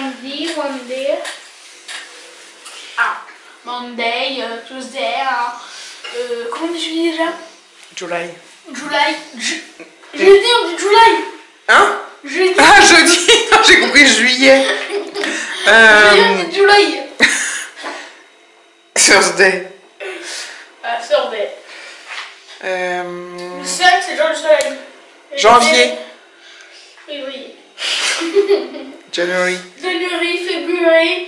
lundi, Monday. Ah, Monday, Tuesday. Comment on dit déjà? July. July. Jeudi, on dit July. Hein? Jeudi. Ah, jeudi. J'ai compris juillet. Jeudi, on dit July. Thursday. Thursday. Le 5, c'est le jour du soleil. Janvier. Février. January. January, February,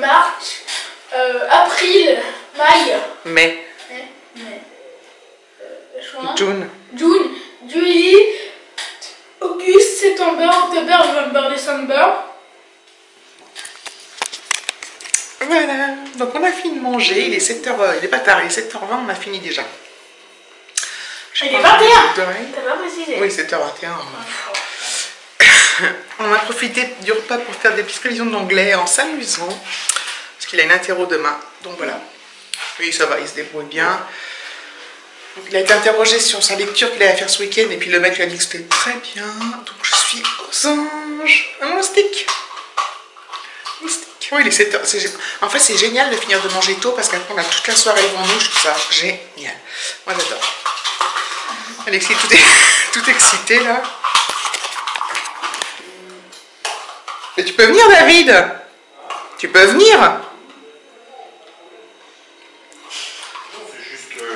March, April, Mai. Mai. Juin. June. June, Juillet, August, Septembre, Octobre, November, December. Voilà. Donc on a fini de manger. Il est 7h. Il est pas tard. Il est 7h20. On a fini déjà. Il est 21. T'as pas précisé. Oui, 7h21. On a profité du repas pour faire des petites révisions d'anglais en s'amusant. Parce qu'il a une interro demain. Donc voilà. Oui, ça va, il se débrouille bien. Donc, il a été interrogé sur sa lecture qu'il allait faire ce week-end. Et puis le mec lui a dit que c'était très bien. Donc je suis aux anges. Un moustique. Moustique. Oui, il est 7h. En fait, c'est génial de finir de manger tôt parce qu'après on a toute la soirée devant nous. Je trouve ça génial. Moi j'adore. Alexis, tout excité là. Mais tu peux venir, David? Tu peux venir?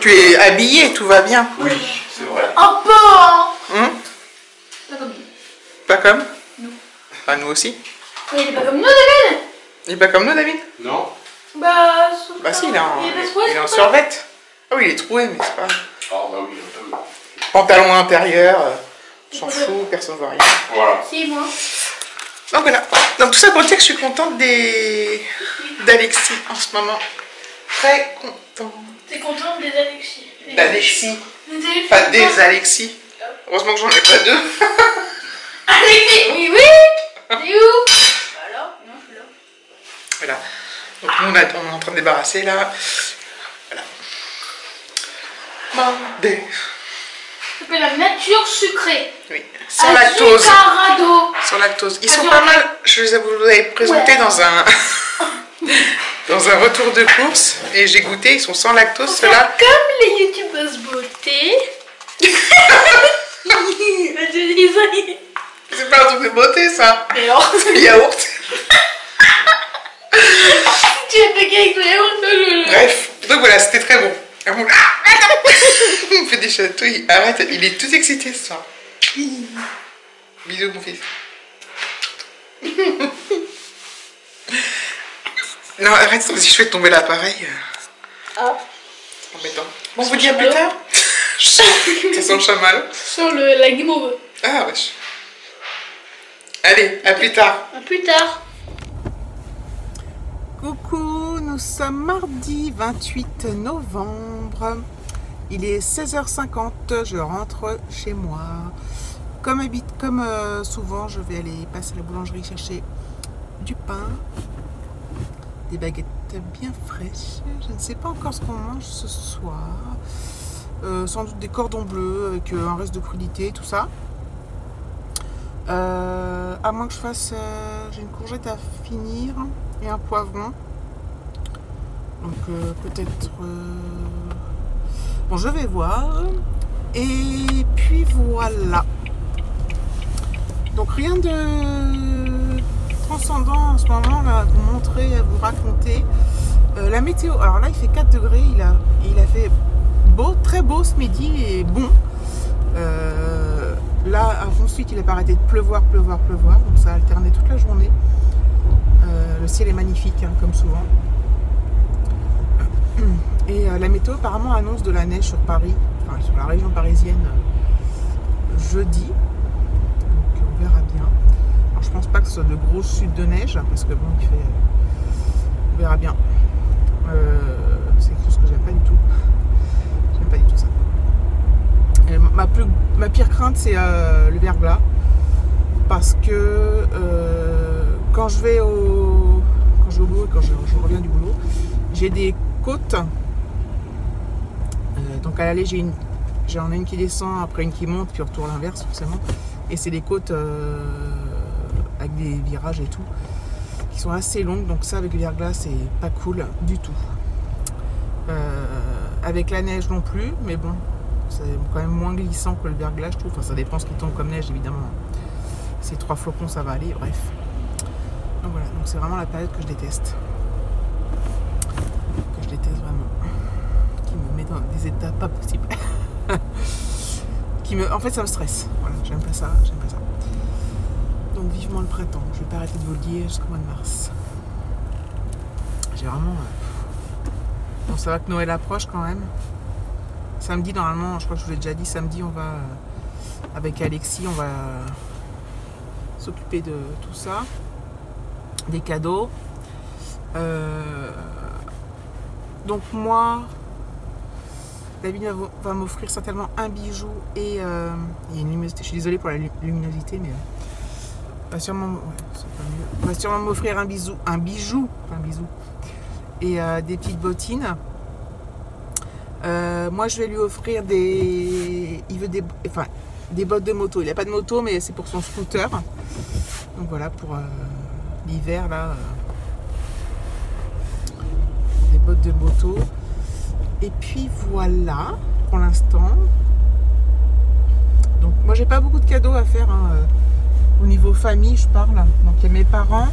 Tu es habillé, tout va bien. Oui, c'est vrai. Un peu, hein. Pas comme nous. Pas comme nous? Pas nous aussi. Mais il est pas comme nous, David. Il est pas comme nous, David? Non. Bah si, il est en survêt. survêt. Ah oui, il est troué, mais c'est pas... Ah bah oui, un peu. Pantalon intérieur, on s'en fout, personne ne voit rien. Voilà. Si, moi. Donc voilà. Donc tout ça pour dire que je suis contente d'Alexis en ce moment. Très contente. T'es contente des Alexis? D'Alexis. Des Pas des Alexis. Heureusement que j'en ai pas deux. Alexis, oui, oui. T'es où? Alors, non, je suis là. Voilà. Donc nous, on est en train de débarrasser là. Voilà. Mandé. Ça s'appelle la nature sucrée. Oui. Sans lactose. Azucarado. Sans lactose. Ils sont pas mal. Je vous avais présenté dans un dans un retour de course et j'ai goûté. Ils sont sans lactose. Ceux-là. Comme les youtubeuses beauté. C'est pas un truc de beauté ça. Et alors, C'est le yaourt. tu es piqué avec le yaourt. Bref. Donc voilà, c'était très bon. Il me fait des chatouilles. Arrête, il est tout excité ce soir. Bisous mon fils. Non, arrête, si je fais tomber l'appareil. Ah. C'est embêtant. Bon, on vous dit à plus tard. Ça sent le chamallow. Sur la guimauve. Ah wesh. Allez, à plus tard. À plus tard. Coucou, nous sommes mardi 28 novembre. Il est 16h50, je rentre chez moi. Comme souvent, je vais aller passer à la boulangerie chercher du pain, des baguettes bien fraîches. Je ne sais pas encore ce qu'on mange ce soir. Sans doute des cordons bleus avec un reste de crudité, tout ça. À moins que je fasse... j'ai une courgette à finir et un poivron. Donc peut-être... Bon, je vais voir. Et puis voilà. Donc rien de transcendant en ce moment là, à vous montrer, à vous raconter. La météo, alors là il fait 4 degrés, il a fait beau, très beau ce midi et bon. Là ensuite il a pas arrêté de pleuvoir, donc ça a alterné toute la journée. Le ciel est magnifique hein, comme souvent. Et la météo apparemment annonce de la neige sur Paris, enfin sur la région parisienne jeudi. Donc on verra bien. Alors je pense pas que ce soit de grosses chutes de neige, parce que bon il fait. On verra bien. C'est quelque chose que j'aime pas du tout. J'aime pas du tout ça. Et ma pire crainte c'est le verglas. Parce que quand je vais au boulot et quand je reviens du boulot, j'ai des côtes. Donc à l'aller j'en ai une qui descend, après une qui monte, puis retour l'inverse forcément. Et c'est des côtes avec des virages et tout. qui sont assez longues, donc ça avec le verglas c'est pas cool du tout. Avec la neige non plus, mais bon, c'est quand même moins glissant que le verglas, je trouve. Enfin, ça dépend ce qui tombe comme neige, évidemment. Ces 3 flocons, ça va aller, bref. Donc voilà, donc c'est vraiment la période que je déteste. Que je déteste vraiment. Qui me met dans des états pas possibles. En fait, ça me stresse. Voilà, j'aime pas ça, j'aime pas ça. Donc vivement le printemps. Je vais pas arrêter de vous le dire jusqu'au mois de mars. J'ai vraiment... Bon, ça va que Noël approche quand même. Samedi, normalement, je crois que je vous l'ai déjà dit, samedi, on va, avec Alexis, on va s'occuper de tout ça. Des cadeaux. Donc moi, David va m'offrir certainement un bijou et il y a une luminosité. Je suis désolée pour la luminosité, mais va sûrement, ouais, c'est pas mieux. Va sûrement m'offrir un bijou, et des petites bottines. Moi, je vais lui offrir des bottes de moto. Il n'a pas de moto, mais c'est pour son scooter. Donc voilà, pour l'hiver là, des bottes de moto. Et puis voilà, pour l'instant. Donc moi, j'ai pas beaucoup de cadeaux à faire hein, au niveau famille, je parle. Donc il y a mes parents,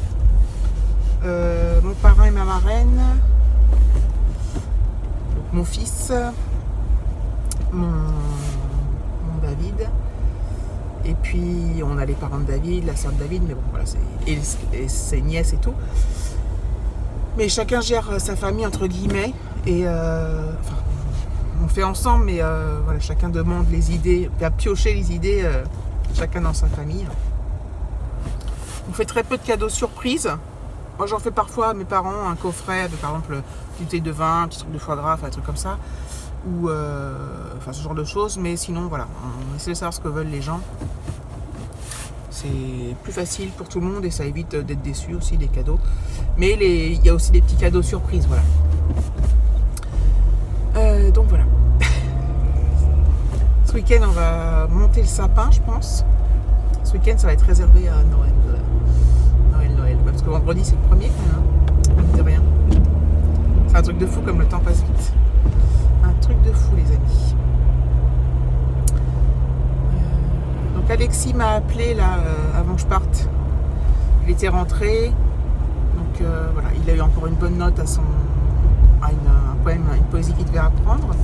mon parrain et ma marraine, donc mon fils, mon David. Et puis on a les parents de David, la soeur de David, mais bon voilà, et ses nièces et tout. Mais chacun gère sa famille entre guillemets et enfin, on fait ensemble, mais voilà, chacun demande les idées, à piocher les idées, chacun dans sa famille. On fait très peu de cadeaux surprises. Moi j'en fais parfois à mes parents un coffret avec par exemple une bouteille de vin, un petit truc de foie gras, enfin un truc comme ça, ou enfin ce genre de choses. Mais sinon voilà, on essaie de savoir ce que veulent les gens. C'est plus facile pour tout le monde et ça évite d'être déçu aussi des cadeaux. Mais il y a aussi des petits cadeaux surprises, voilà. Donc voilà. Ce week-end, on va monter le sapin, je pense. Ce week-end, ça va être réservé à Noël. Noël. Parce que vendredi, c'est le premier, hein. De rien. C'est un truc de fou comme le temps passe vite. Un truc de fou, les amis. Donc Alexis m'a appelé là avant que je parte. Il était rentré. Donc voilà, il a eu encore une bonne note à un poème, une poésie qu'il devait apprendre.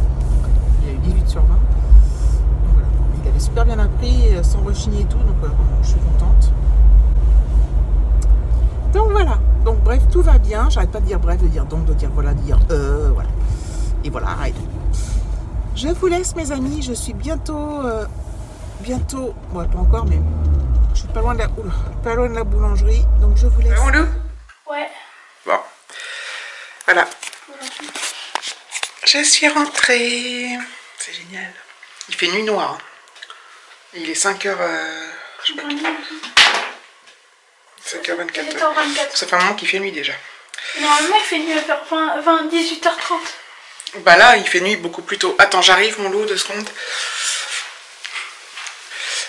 Il a eu 18 sur 20. Donc voilà, il avait super bien appris, sans rechigner et tout, donc je suis contente. Donc voilà, donc bref, tout va bien. J'arrête pas de dire bref, de dire donc, de dire voilà, de dire voilà. Et voilà, arrête. Je vous laisse mes amis, je suis bientôt, ouais, pas encore, mais je suis pas loin de la boulangerie, donc je vous laisse. Ouais. Bon, voilà. Je suis rentrée. C'est génial. Il fait nuit noire. Il est 5h... je sais pas. 5h24. Ça fait un moment qu'il fait nuit déjà. Normalement, il fait nuit vers 18h30. Bah là, il fait nuit beaucoup plus tôt. Attends, j'arrive, mon loup, 2 secondes.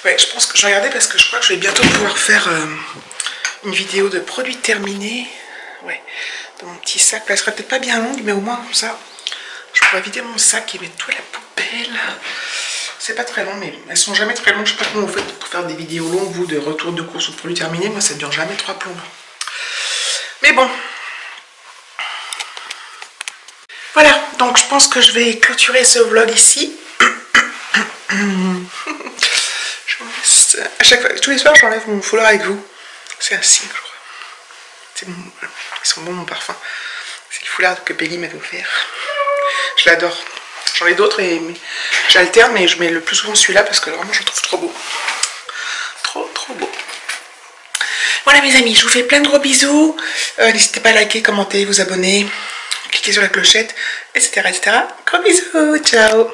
Ouais, je pense que je regardais parce que je crois que je vais bientôt pouvoir faire une vidéo de produits terminés. Ouais, dans mon petit sac. Elle sera peut-être pas bien longue, mais au moins comme ça, je pourrais vider mon sac et mettre tout à la poubelle. C'est pas très long, mais elles sont jamais très longues. Je sais pas comment vous faites pour faire des vidéos longues, vous, de retour de course ou de produits terminés. Moi, ça ne dure jamais 3 plombes. Mais bon. Voilà, donc je pense que je vais clôturer ce vlog ici. À chaque fois, tous les soirs, j'enlève mon foulard avec vous. C'est un signe, je crois. Bon, ils sont bons, mon parfum. C'est le foulard que Peggy m'avait offert. Je l'adore. J'en ai d'autres et j'alterne, mais je mets le plus souvent celui-là parce que vraiment je le trouve trop beau. Trop beau. Voilà mes amis, je vous fais plein de gros bisous. N'hésitez pas à liker, commenter, vous abonner, cliquer sur la clochette, etc. Gros bisous, ciao.